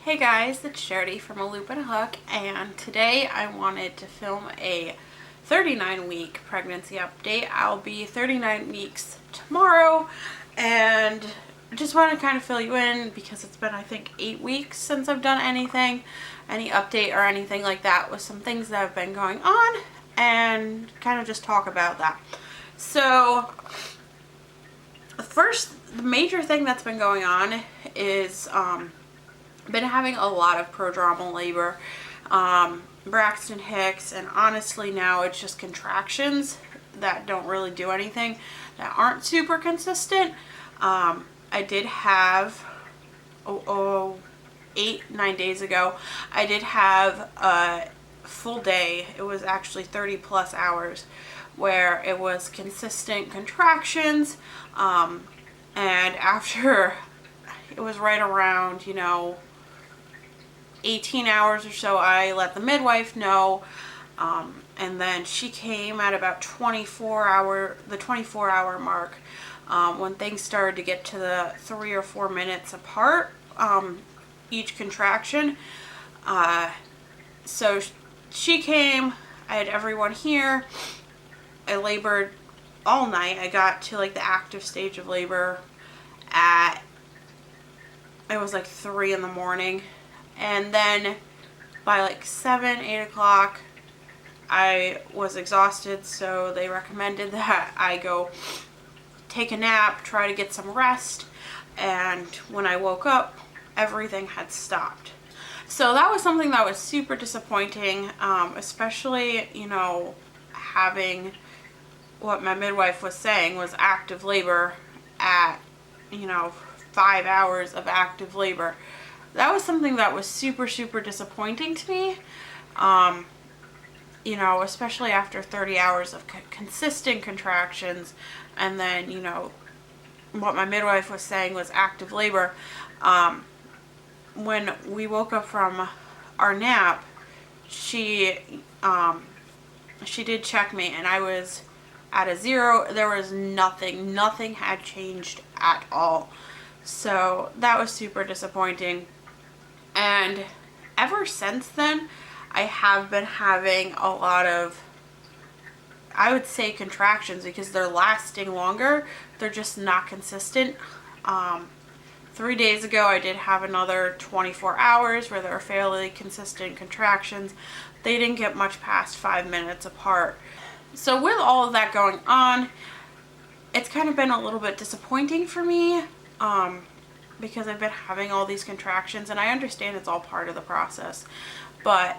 Hey guys, it's Charity from A Loop and a Hook, and today I wanted to film a 39-week pregnancy update. I'll be 39 weeks tomorrow, and just want to kind of fill you in because it's been, I think, 8 weeks since I've done any update or anything like that with some things that have been going on, and kind of just talk about that. So, the major thing that's been going on is been having a lot of prodromal labor, Braxton Hicks, and honestly now it's just contractions that don't really do anything, that aren't super consistent. I did have 9 days ago, I did have a full day. It was actually 30 plus hours where it was consistent contractions, and after it was right around 18 hours or so, I let the midwife know, and then she came at about the 24-hour mark, when things started to get to the 3 or 4 minutes apart, each contraction. So she came, I had everyone here, I labored all night. I got to like the active stage of labor it was like 3 in the morning. And then by like 7, 8 o'clock, I was exhausted, so they recommended that I go take a nap, try to get some rest, and when I woke up, everything had stopped. So that was something that was super disappointing, especially, having what my midwife was saying was active labor at, 5 hours of active labor. That was something that was super, super disappointing to me, especially after 30 hours of consistent contractions, and then, what my midwife was saying was active labor. When we woke up from our nap, she did check me, and I was at a 0. There was nothing had changed at all. So that was super disappointing. And ever since then, I have been having a lot of, I would say, contractions, because they're lasting longer. They're just not consistent. 3 days ago, I did have another 24 hours where there were fairly consistent contractions. They didn't get much past 5 minutes apart. So with all of that going on, it's kind of been a little bit disappointing for me, because I've been having all these contractions, and I understand it's all part of the process, but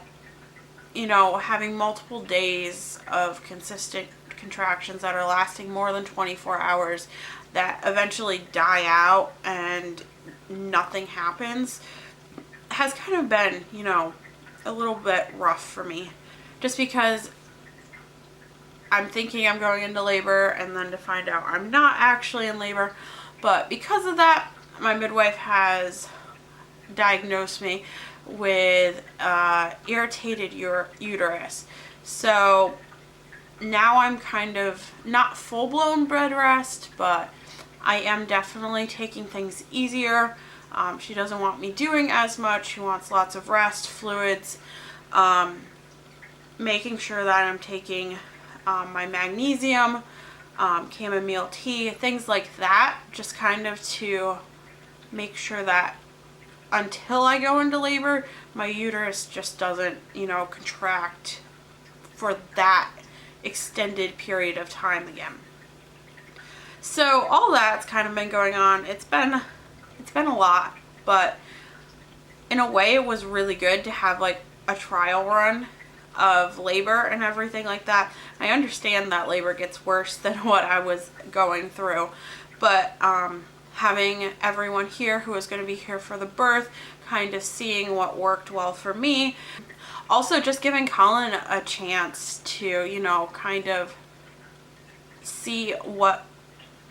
having multiple days of consistent contractions that are lasting more than 24 hours that eventually die out and nothing happens has kind of been, a little bit rough for me, just because I'm thinking I'm going into labor and then to find out I'm not actually in labor. But because of that, my midwife has diagnosed me with irritated uterus. So now I'm kind of not full-blown bed rest, but I am definitely taking things easier. She doesn't want me doing as much. She wants lots of rest, fluids, making sure that I'm taking my magnesium, chamomile tea, things like that, just kind of to make sure that until I go into labor, my uterus just doesn't, contract for that extended period of time again. So all that's kind of been going on. It's been a lot, but in a way it was really good to have like a trial run of labor and everything like that. I understand that labor gets worse than what I was going through, but having everyone here who is going to be here for the birth, kind of seeing what worked well for me. Also just giving Collin a chance to, kind of see what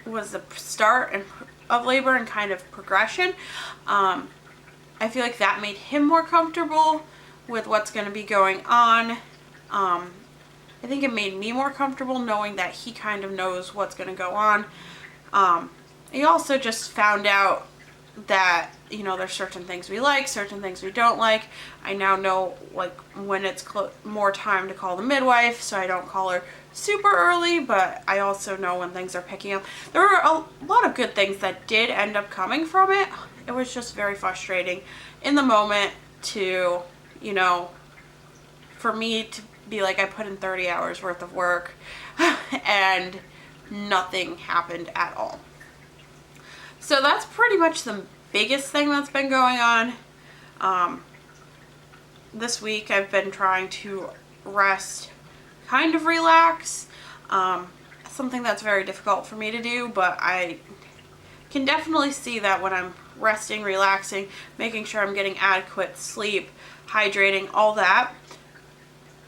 was the start of labor and kind of progression. I feel like that made him more comfortable with what's going to be going on. I think it made me more comfortable knowing that he kind of knows what's going to go on. He also just found out that, you know, there's certain things we like, certain things we don't like. I now know like when it's more time to call the midwife, so I don't call her super early, but I also know when things are picking up. There were a lot of good things that did end up coming from it. It was just very frustrating in the moment to, you know, for me to be like, I put in 30 hours worth of work and nothing happened at all. So that's pretty much the biggest thing that's been going on. This week I've been trying to rest, kind of relax. Something that's very difficult for me to do, but I can definitely see that when I'm resting, relaxing, making sure I'm getting adequate sleep, hydrating, all that,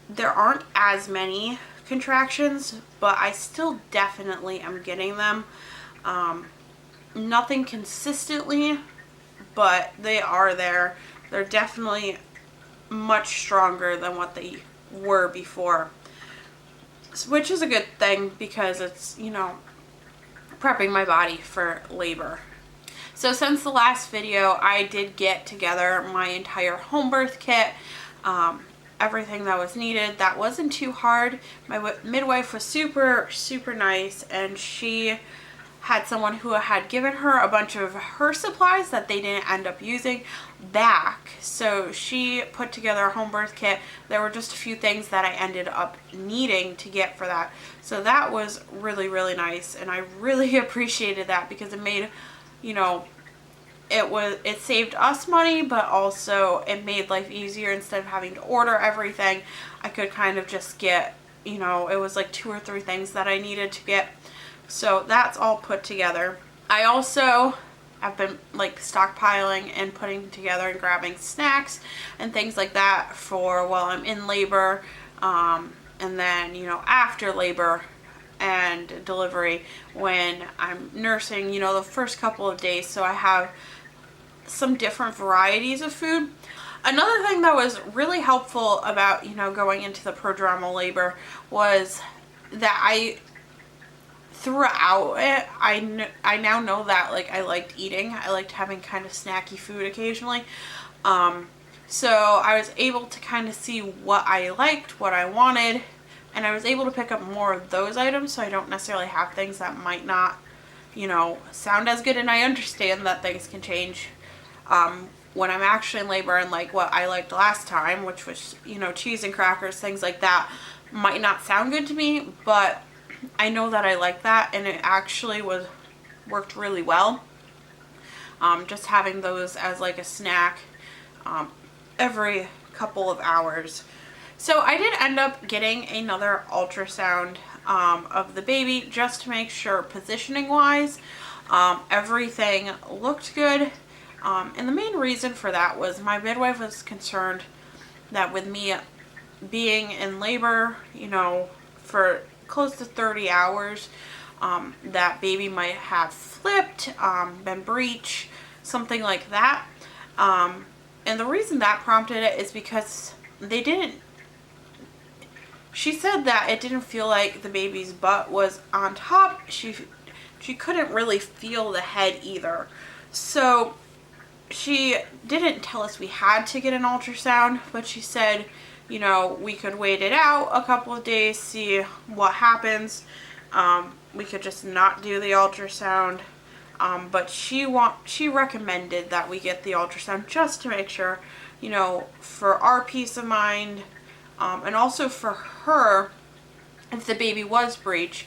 there aren't as many contractions, but I still definitely am getting them. Nothing consistently, but they are there. They're definitely much stronger than what they were before, which is a good thing because it's, you know, prepping my body for labor. So since the last video, I did get together my entire home birth kit, everything that was needed. That wasn't too hard. My midwife was super, super nice, and she had someone who had given her a bunch of her supplies that they didn't end up using back. So she put together a home birth kit. There were just a few things that I ended up needing to get for that. So that was really, really nice, and I really appreciated that because it made, you know, it saved us money, but also it made life easier. Instead of having to order everything, I could kind of just get, you know, it was like 2 or 3 things that I needed to get. So that's all put together. I also have been like stockpiling and putting together and grabbing snacks and things like that for while I'm in labor, and then, you know, after labor and delivery when I'm nursing, you know, the first couple of days. So I have some different varieties of food. Another thing that was really helpful about, you know, going into the prodromal labor was that throughout it, I now know that like I liked eating. I liked having kind of snacky food occasionally. So I was able to kind of see what I liked, what I wanted, and I was able to pick up more of those items, so I don't necessarily have things that might not, you know, sound as good. And I understand that things can change when I'm actually in labor, and like what I liked last time, which was, you know, cheese and crackers, things like that, might not sound good to me, but I know that I like that, and it actually worked really well. Just having those as like a snack every couple of hours. So I did end up getting another ultrasound of the baby just to make sure positioning wise everything looked good. And the main reason for that was my midwife was concerned that with me being in labor, you know, for close to 30 hours, that baby might have flipped, been breech, something like that. And the reason that prompted it is because she said that it didn't feel like the baby's butt was on top. She couldn't really feel the head either. So she didn't tell us we had to get an ultrasound, but she said, you know, we could wait it out a couple of days, see what happens. We could just not do the ultrasound. But she recommended that we get the ultrasound just to make sure, you know, for our peace of mind, and also for her, if the baby was breech,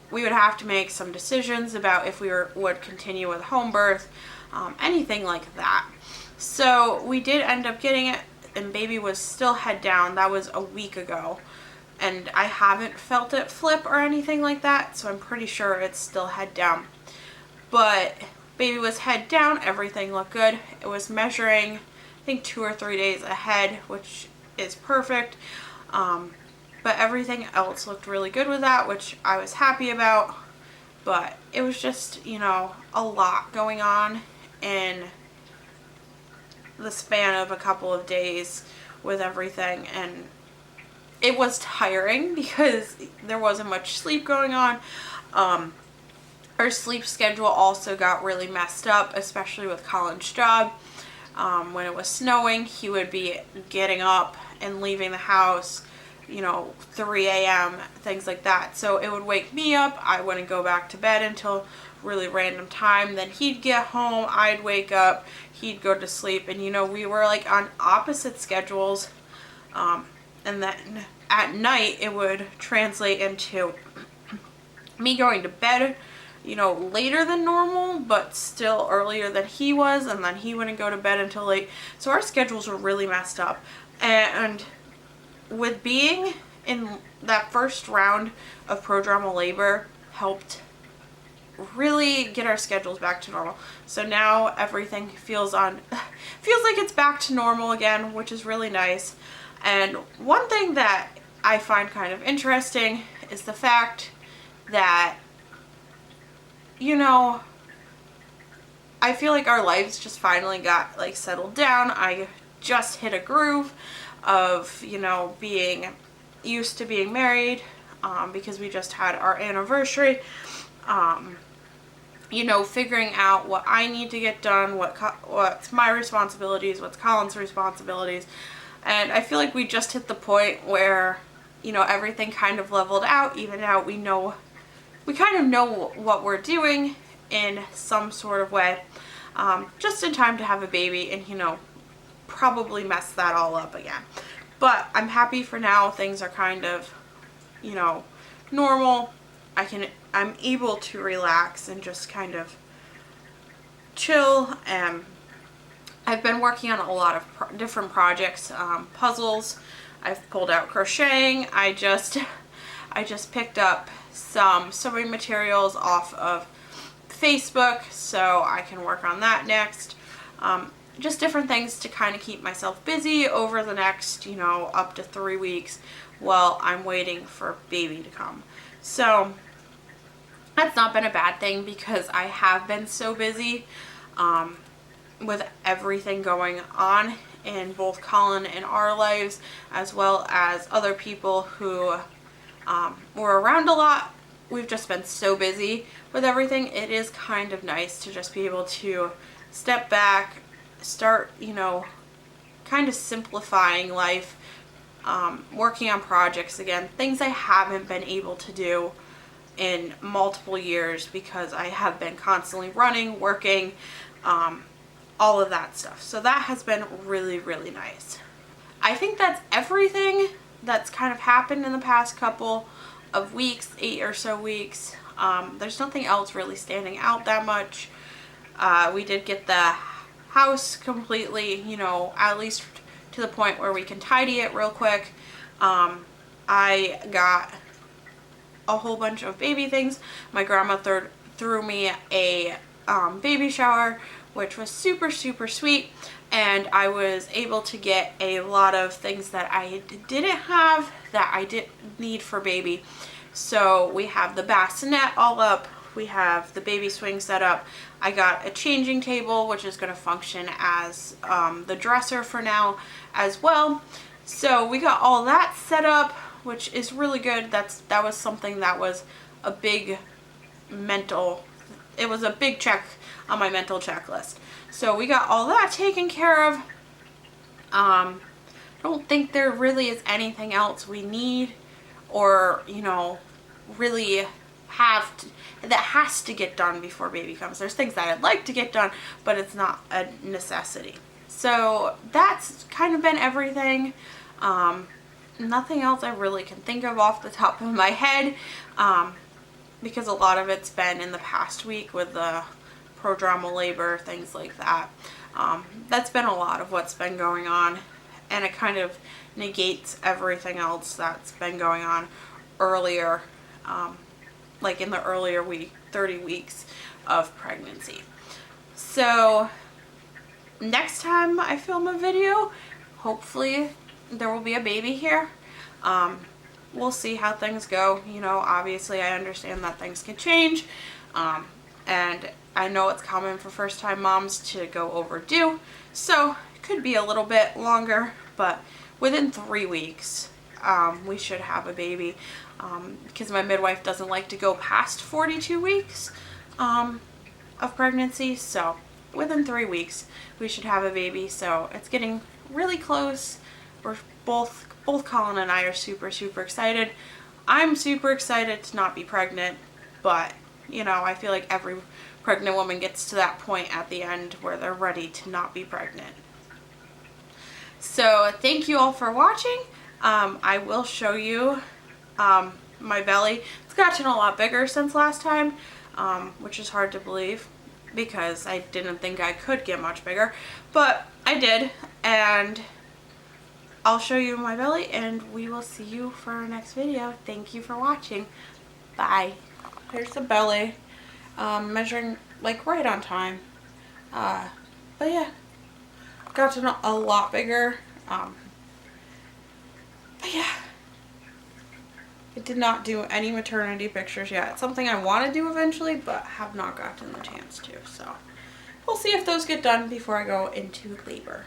we would have to make some decisions about if we would continue with home birth, anything like that. So we did end up getting it, and baby was still head down. That was a week ago, and I haven't felt it flip or anything like that, so I'm pretty sure it's still head down. But baby was head down, everything looked good. It was measuring, I think 2 or 3 days ahead, which is perfect. But everything else looked really good with that, which I was happy about. But it was just, you know, a lot going on in the span of a couple of days with everything, and it was tiring because there wasn't much sleep going on. Our sleep schedule also got really messed up, especially with Collin's job. When it was snowing, he would be getting up and leaving the house, 3 a.m., things like that. So it would wake me up. I wouldn't go back to bed until really random time. Then he'd get home, I'd wake up, he'd go to sleep, and we were like on opposite schedules. And then at night it would translate into me going to bed later than normal, but still earlier than he was, and then he wouldn't go to bed until late. So our schedules were really messed up. And with being in that first round of prodromal labor helped really get our schedules back to normal. So now everything feels like it's back to normal again, which is really nice. And one thing that I find kind of interesting is the fact that I feel like our lives just finally got like settled down. I just hit a groove of, being used to being married, because we just had our anniversary, figuring out what I need to get done, what's my responsibilities, what's Collin's responsibilities. And I feel like we just hit the point where, everything kind of leveled out, evened out. We kind of know what we're doing in some sort of way, just in time to have a baby and, probably mess that all up again. But I'm happy for now. Things are kind of, normal. I'm able to relax and just kind of chill. And I've been working on a lot of different projects, puzzles. I've pulled out crocheting. I just picked up some sewing materials off of Facebook, so I can work on that next. Just different things to kind of keep myself busy over the next, up to 3 weeks while I'm waiting for baby to come. So that's not been a bad thing, because I have been so busy with everything going on in both Collin and our lives, as well as other people who were around a lot. We've just been so busy with everything. It is kind of nice to just be able to step back, start, kind of simplifying life, working on projects again, things I haven't been able to do in multiple years because I have been constantly running, working, all of that stuff. So that has been really, really nice. I think that's everything that's kind of happened in the past couple of weeks, 8 or so weeks. There's nothing else really standing out that much. We did get the house completely, at least to the point where we can tidy it real quick. I got a whole bunch of baby things. My grandma threw me a baby shower, which was super, super sweet. And I was able to get a lot of things that I didn't have that I didn't need for baby. So we have the bassinet all up. We have the baby swing set up. I got a changing table, which is going to function as the dresser for now as well. So we got all that set up, which is really good. That was something that was a big it was a big check on my mental checklist. So we got all that taken care of. I don't think there really is anything else we need or, really that has to get done before baby comes. There's things that I'd like to get done, but it's not a necessity. So that's kind of been everything. Nothing else I really can think of off the top of my head, because a lot of it's been in the past week with the prodromal labor, things like that. That's been a lot of what's been going on, and it kind of negates everything else that's been going on earlier, like in the earlier 30 weeks of pregnancy. So next time I film a video, hopefully there will be a baby here. We'll see how things go. Obviously I understand that things can change, and I know it's common for first-time moms to go overdue, so it could be a little bit longer, but within 3 weeks we should have a baby, because my midwife doesn't like to go past 42 weeks. of pregnancy, so within 3 weeks we should have a baby. So it's getting really close. We're both Collin and I are super excited. I'm super excited to not be pregnant, but you know, I feel like every pregnant woman gets to that point at the end where they're ready to not be pregnant. So thank you all for watching. I will show you my belly. It's gotten a lot bigger since last time, which is hard to believe because I didn't think I could get much bigger, but I did. And I'll show you my belly, and we will see you for our next video. Thank you for watching. Bye. Here's the belly, measuring like right on time. But yeah, gotten a lot bigger. But yeah, I did not do any maternity pictures yet. It's something I want to do eventually, but have not gotten the chance to. So we'll see if those get done before I go into labor.